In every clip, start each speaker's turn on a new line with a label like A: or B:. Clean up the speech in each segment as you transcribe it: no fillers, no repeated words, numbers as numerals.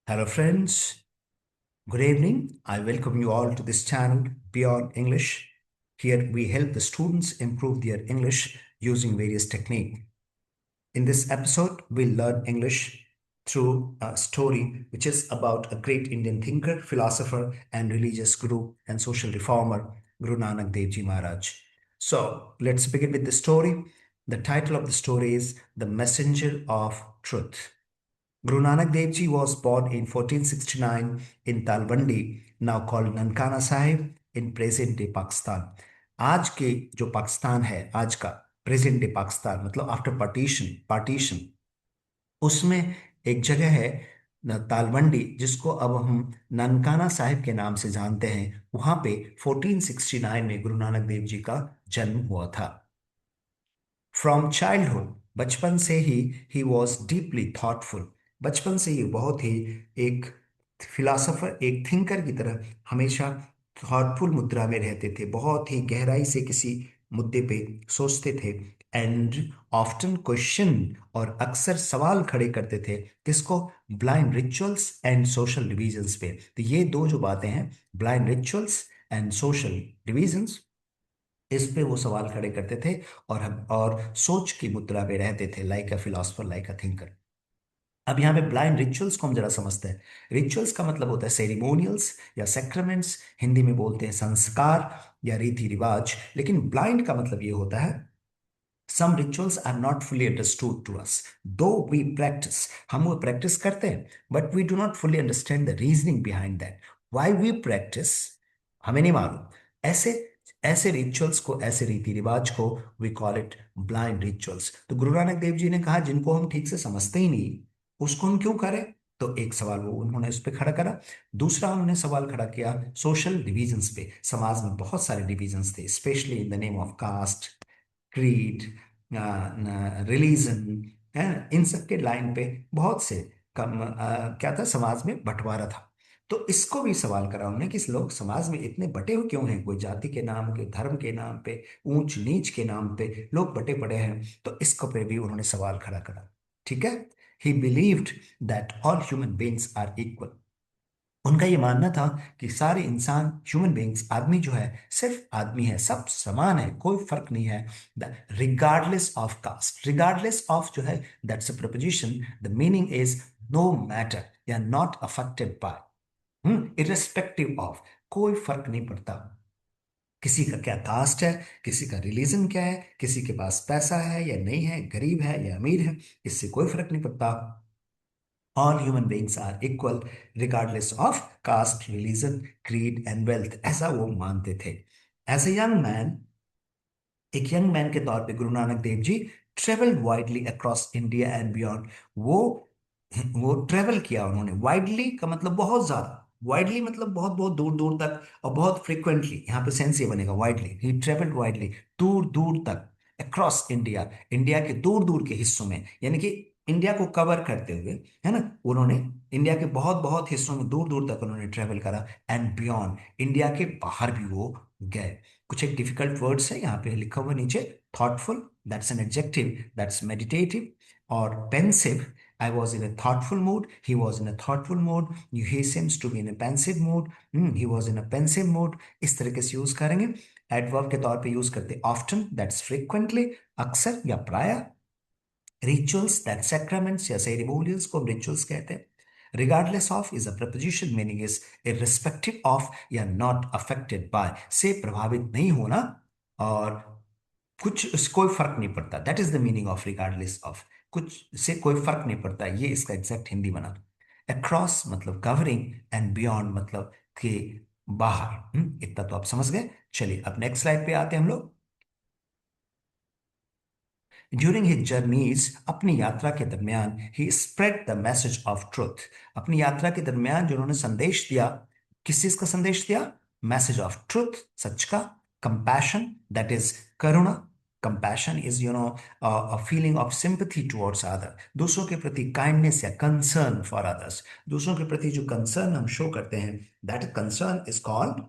A: Hello, friends. Good evening. I welcome you all to this channel, Beyond English. Here we help the students improve their English using various techniques. In this episode, we'll learn English through a story which is about a great Indian thinker, philosopher, and religious guru and social reformer, Guru Nanak Dev Ji Maharaj. So let's begin with the story. The title of the story is The Messenger of Truth. Guru Nanak Dev Ji was born in 1469 in Talwandi, now called Nankana Sahib, in present day Pakistan. आज के जो पाकिस्तान है आज का present day Pakistan मतलब after partition उसमें एक जगह है तालवंडी जिसको अब हम ननकाना साहिब के नाम से जानते हैं। वहां पे 1469 में गुरु नानक देव जी का जन्म हुआ था। फ्रॉम चाइल्डहुड बचपन से ही वॉज डीपली थॉटफुल। बचपन से ही बहुत ही एक फिलोसोफर एक थिंकर की तरह हमेशा थॉटफुल मुद्रा में रहते थे, बहुत ही गहराई से किसी मुद्दे पे सोचते थे। एंड ऑफ्टन क्वेश्चन और अक्सर सवाल खड़े करते थे किसको? Blind rituals and social divisions पे। तो ये दो जो बातें हैं, blind rituals and social divisions, इस पे वो सवाल खड़े करते थे और सोच की मुद्रा में रहते थे, like a philosopher, like a thinker. अब यहाँ पे ब्लाइंड रिचुअल्स को हम जरा समझते हैं। रिचुअल्स का मतलब होता है सेरिमोनियल्स या सेक्रेमेंट्स, हिंदी में बोलते हैं संस्कार या रीति रिवाज। लेकिन ब्लाइंड का मतलब ये होता है some rituals are not fully understood to us though we practice। हम वो प्रैक्टिस करते हैं but we do not fully understand the reasoning behind that why we practice, हमें नहीं मालूम। ऐसे ऐसे रिचुअल्स को, ऐसे रीति रिवाज को we call it blind rituals. तो गुरु नानक देव जी ने कहा जिनको हम ठीक से समझते ही नहीं उसको हम क्यों करें। तो एक सवाल वो उन्होंने उस पर खड़ा करा। दूसरा उन्होंने सवाल खड़ा किया सोशल डिविजन्स पे। समाज में बहुत सारे डिविजन्स थे, specially in the name of caste, creed, religion है। इन सब के लाइन पे बहुत से क्या था, समाज में बंटवारा था। तो इसको भी सवाल करा उन्होंने कि लोग समाज में इतने बटे हुए क्यों हैं, कोई जाति के नाम के, धर्म के नाम पे, ऊंच नीच के नाम पे लोग बटे पड़े हैं। तो इसको पे भी उन्होंने सवाल खड़ा करा। ठीक है। He believed that all human beings are equal. उनका ये मानना था कि सारे इंसान, ह्यूमन बींग्स, आदमी जो है सिर्फ आदमी है, सब समान है, कोई फर्क नहीं है। Regardless of caste, regardless of जो है that's a proposition, the meaning is no matter या not affected by, irrespective of, कोई फर्क नहीं पड़ता किसी का क्या कास्ट है, किसी का रिलीजन क्या है, किसी के पास पैसा है या नहीं है, गरीब है या अमीर है, इससे कोई फर्क नहीं पड़ता। All human beings are equal regardless of caste, religion, creed and wealth, ऐसा वो मानते थे। As a young man, एक यंग मैन के तौर पे Guru Nanak Dev ji travelled widely across India and beyond. वो वो ट्रेवल किया उन्होंने। वाइडली का मतलब बहुत ज्यादा, वाइडली मतलब बहुत बहुत दूर दूर तक, और बहुत फ्रिक्वेंटली, यहाँ पे सेंस ये बनेगा वाइडली, ही ट्रेवल्ड वाइडली, दूर दूर तक, अक्रॉस इंडिया, इंडिया के दूर दूर के हिस्सों में, यानी कि इंडिया को कवर करते हुए, है ना, उन्होंने इंडिया के बहुत बहुत हिस्सों में दूर दूर तक उन्होंने ट्रेवल करा। एंड बियॉन्ड, इंडिया के बाहर भी वो गए। कुछ एक डिफिकल्ट वर्ड्स है यहाँ पे लिखा हुआ नीचे। Thoughtful, that's an adjective, that's meditative. और pensive, I was in a thoughtful mood, he was in a thoughtful mood, he seems to be in a pensive mood, he was in a pensive mood। इस तरीके से use करेंगे। Adverb के तौर पे use करते often, that's frequently, अक्सर या प्राय। रिचुअल्स, दैट सैक्रामेंट्स या सेरेमोनियल्स को हम रिचुअल्स कहते हैं। Regardless of is a preposition meaning is irrespective of या नॉट अफेक्टेड बाय, से प्रभावित नहीं होना और कुछ कोई फर्क नहीं पड़ता। That is the meaning of regardless of, कुछ से कोई फर्क नहीं पड़ता, ये इसका एग्जैक्ट हिंदी बना। अक्रॉस मतलब कवरिंग एंड बियॉन्ड मतलब के बाहर। इतना तो आप समझ गए। चलिए अब नेक्स्ट स्लाइड पे आते हैं हम लोग। ड्यूरिंग हिज जर्नीज, अपनी यात्रा के दरमियान, he spread the message of truth. अपनी यात्रा के दरमियान जो उन्होंने संदेश दिया, किस चीज का संदेश दिया? मैसेज ऑफ ट्रुथ, सच का। Compassion, that is Karuna. Compassion is a feeling of sympathy towards other, दूसरों के प्रति काइंडनेस या कंसर्न फॉर अदर्स, दूसरों के प्रति जो कंसर्न हम शो करते हैं, दैट कंसर्न इज कॉल्ड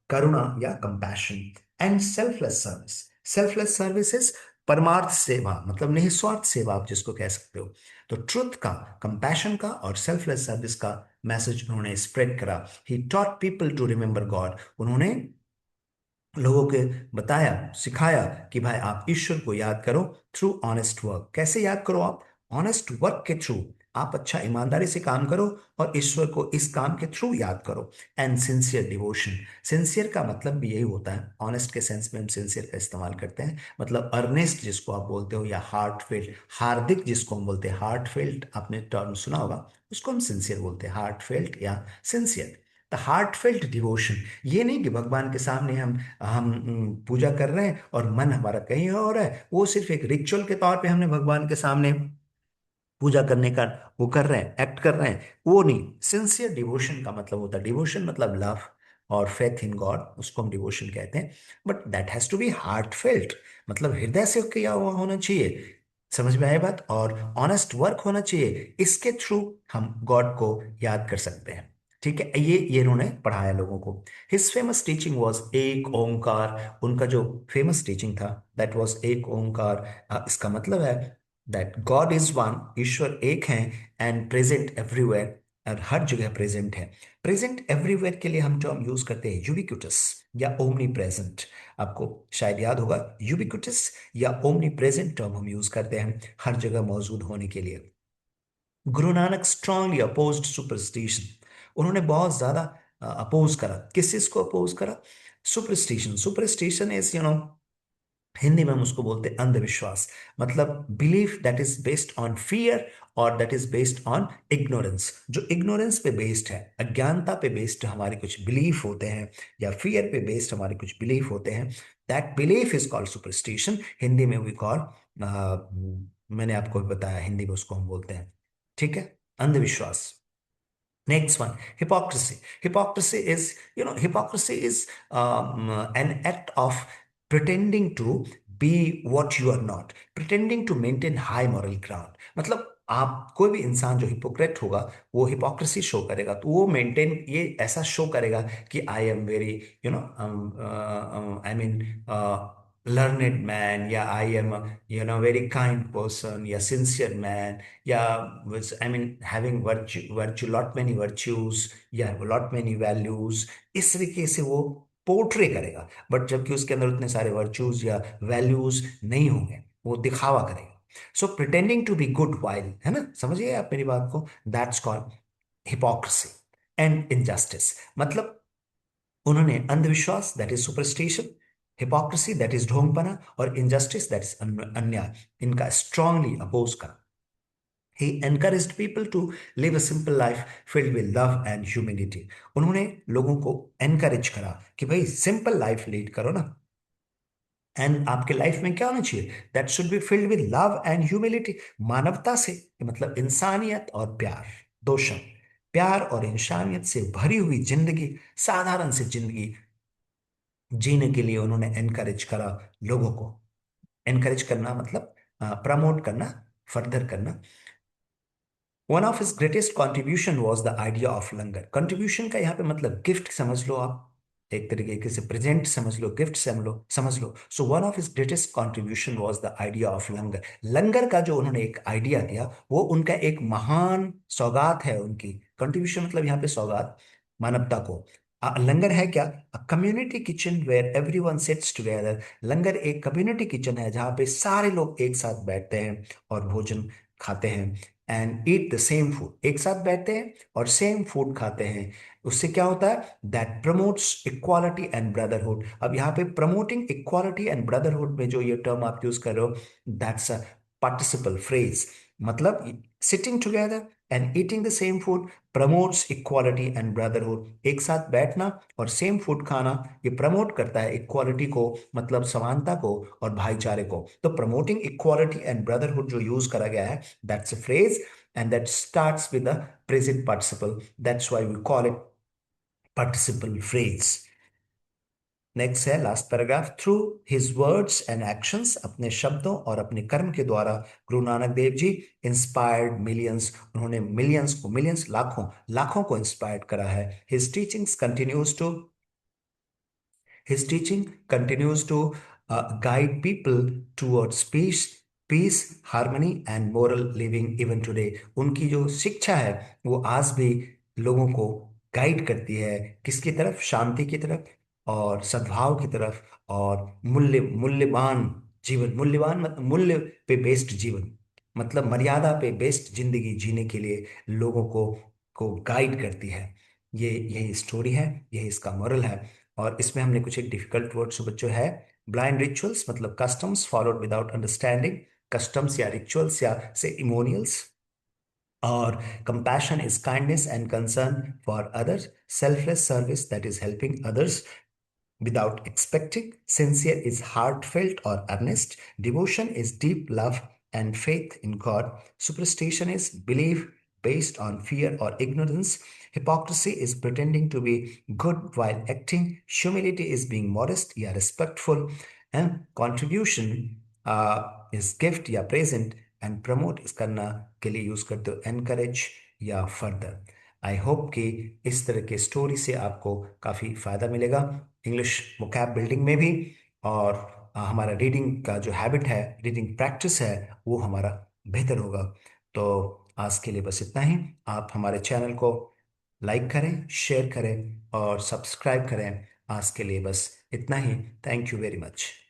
A: करुणा या compassion. And selfless service, selfless service परमार्थ सेवा मतलब निस्वार्थ सेवा आप जिसको कह सकते हो। तो ट्रुथ का, कंपैशन का और सेल्फलेस सर्विस का मैसेज उन्होंने स्प्रेड करा। He taught people to remember god. उन्होंने लोगों के बताया, सिखाया कि भाई आप ईश्वर को याद करो थ्रू ऑनेस्ट वर्क। कैसे याद करो आप? ऑनेस्ट वर्क के थ्रू। आप अच्छा ईमानदारी से काम करो और ईश्वर को इस काम के थ्रू याद करो। And sincere devotion. सिंसियर का मतलब भी यही होता है, ऑनेस्ट के सेंस में हम सिंसियर का इस्तेमाल करते हैं, मतलब अर्नेस्ट जिसको आप बोलते हो, या हार्ट फेल्ट, हार्दिक जिसको हम बोलते हैं, हार्ट फेल्ट आपने टर्म सुना होगा, उसको हम सिंसियर बोलते हैं, हार्ट फेल्ट या sincere. The heart felt devotion, ये नहीं कि भगवान के सामने हम पूजा कर रहे हैं और मन हमारा कहीं और है, वो सिर्फ एक रिचुअल के तौर पे हमने भगवान के सामने पूजा करने का वो कर रहे हैं, एक्ट कर रहे हैं, वो नहीं। सिंसियर डिवोशन का मतलब होता है, डिवोशन मतलब लव और फेथ इन गॉड, उसको हम डिवोशन कहते हैं। But that has to be heartfelt, मतलब हृदय से किया हुआ होना चाहिए। समझ में आए बात? और ऑनेस्ट वर्क होना चाहिए, इसके थ्रू हम गॉड को याद कर सकते हैं। ठीक है, ये इन्होंने पढ़ाया लोगों को। हिज फेमस टीचिंग वॉज एक ओंकार। उनका जो फेमस टीचिंग था दैट वॉज एक ओंकार। इसका मतलब है दैट गॉड इज वन, ईश्वर एक है, एंड प्रेजेंट एवरीवेयर, और हर जगह प्रेजेंट है। प्रेजेंट एवरीवेयर के लिए हम टर्म यूज करते हैं यूबिक्विटस या ओमनी प्रेजेंट। आपको शायद याद होगा, यूबिक्विटस या ओमनी प्रेजेंट टर्म हम यूज करते हैं हर जगह मौजूद होने के लिए। Guru Nanak strongly opposed superstition. उन्होंने बहुत ज्यादा अपोज करा, किस चीज को अपोज करा? सुपरस्टिशन। सुपरस्टिशन इज हिंदी में हम उसको बोलते हैं अंधविश्वास, मतलब belief that is based on fear और that is based on ignorance. जो इग्नोरेंस पे बेस्ड है, अज्ञानता पे बेस्ड हमारे कुछ बिलीफ होते हैं, या फियर पे बेस्ड हमारे कुछ बिलीफ होते हैं, that belief is called superstition. Hindi में वी कॉल, मैंने आपको बताया, हिंदी में उसको हम बोलते हैं, ठीक है, अंधविश्वास। Next one, hypocrisy. Hypocrisy is an act of pretending to be what you are not, pretending to maintain high moral ground. मतलब आप कोई भी इंसान जो हिपोक्रेट होगा, वो हिपोक्रेसी शो करेगा, तो वो मेंटेन, ये ऐसा शो करेगा कि I am very, you know, I mean learned man, या I am a, very kind person, या sincere man, या was, I mean, having virtue, lot many virtues, या lot many values, इस तरीके से वो पोर्ट्रे करेगा। बट जबकि उसके अंदर उतने सारे वर्च्यूज या वैल्यूज नहीं होंगे, वो दिखावा करेगा। So pretending to be good while, है ना, समझिए आप मेरी बात को, that's called hypocrisy. And injustice, मतलब उन्होंने अंधविश्वास that is superstition, hypocrisy that is ढोंगपना, और इनजस्टिस दैट इज अन्याय, इनका स्ट्रांगली अपोज करा। He encouraged people to live a simple life filled with love and humility. उन्होंने लोगों को encourage करा कि भाई सिंपल लाइफ लीड करो ना, एंड आपके लाइफ में क्या होना चाहिए? That should be filled with love and humility. मानवता से, मतलब इंसानियत और प्यार, दो शब्द, प्यार और इंसानियत से भरी हुई जिंदगी, साधारण सी जिंदगी जीने के लिए उन्होंने एनकरेज करा लोगों को। एनकरेज करना मतलब प्रमोट करना, फर्दर करना। One of his greatest contribution was the idea of langar. Contribution का यहाँ पे मतलब गिफ्ट समझ लो आप, एक तरीके से प्रेजेंट समझ लो, गिफ्ट समझ लो। So one of his greatest contribution was the idea of langar. Langar का जो उन्होंने एक आइडिया दिया, वो उनका एक महान सौगात है उनकी। कंट्रीब्यूशन मतलब यहाँ पे सौगात मानवता को। लंगर है क्या? Community kitchen where everyone sits together. Langar एक कम्युनिटी किचन है जहाँ पे सारे लोग एक साथ बैठते हैं और भोजन खाते हैं, and eat the same food. एक साथ बैठते हैं और सेम फूड खाते हैं। उससे क्या होता है? That promotes equality and brotherhood. अब यहाँ पे प्रमोटिंग इक्वालिटी एंड ब्रदरहुड में जो ये टर्म आप यूज कर रहे हो, दैट्स अ पार्टिसिपल फ्रेज। मतलब sitting together and eating the same food promotes equality and brotherhood. एक साथ बैठना और सेम फूड खाना, ये प्रमोट करता है इक्वालिटी को, मतलब समानता को और भाईचारे को। तो प्रमोटिंग इक्वालिटी एंड ब्रदरहुड जो यूज करा गया है, that's a phrase, and that starts with the present participle. That's why we call it participle phrase. Next है last paragraph. Through his words and actions, अपने शब्दों और अपने कर्म के द्वारा गुरु नानक देव जी इंस्पायर्ड मिलियंस। उन्होंने मिलियंस को, मिलियंस लाखों लाखों को इंस्पायर्ड करा है। His teachings continues to guide people towards peace, harmony and moral living even today. उनकी जो शिक्षा है वो आज भी लोगों को गाइड करती है, किसकी तरफ? शांति की तरफ और सद्भाव की तरफ, और मूल्यवान जीवन, मूल्यवान मतलब मूल्य पे बेस्ड जीवन, मतलब मर्यादा पे बेस्ड जिंदगी जीने के लिए लोगों को गाइड करती है। ये यही स्टोरी है, यही इसका मॉरल है। और इसमें हमने कुछ एक डिफिकल्ट वर्ड्स बच्चों है। ब्लाइंड रिचुअल्स मतलब customs followed without understanding, customs या रिचुअल्स या से इमोनियल्स। और compassion is kindness and concern for others, selfless service that is helping others without expecting. Sincere is heartfelt or earnest. Devotion is deep love and faith in God. Superstition is belief based on fear or ignorance. Hypocrisy is pretending to be good while acting. Humility is being modest या respectful. And contribution is gift या present. And promote इस करना के लिए use करते हो encourage या further. I hope कि इस तरह के स्टोरी से आपको काफ़ी फायदा मिलेगा इंग्लिश वोकैब बिल्डिंग में भी। और हमारा रीडिंग का जो हैबिट है, रीडिंग प्रैक्टिस है, वो हमारा बेहतर होगा। तो आज के लिए बस इतना ही। आप हमारे चैनल को लाइक करें, शेयर करें और सब्सक्राइब करें। आज के लिए बस इतना ही। Thank you very much.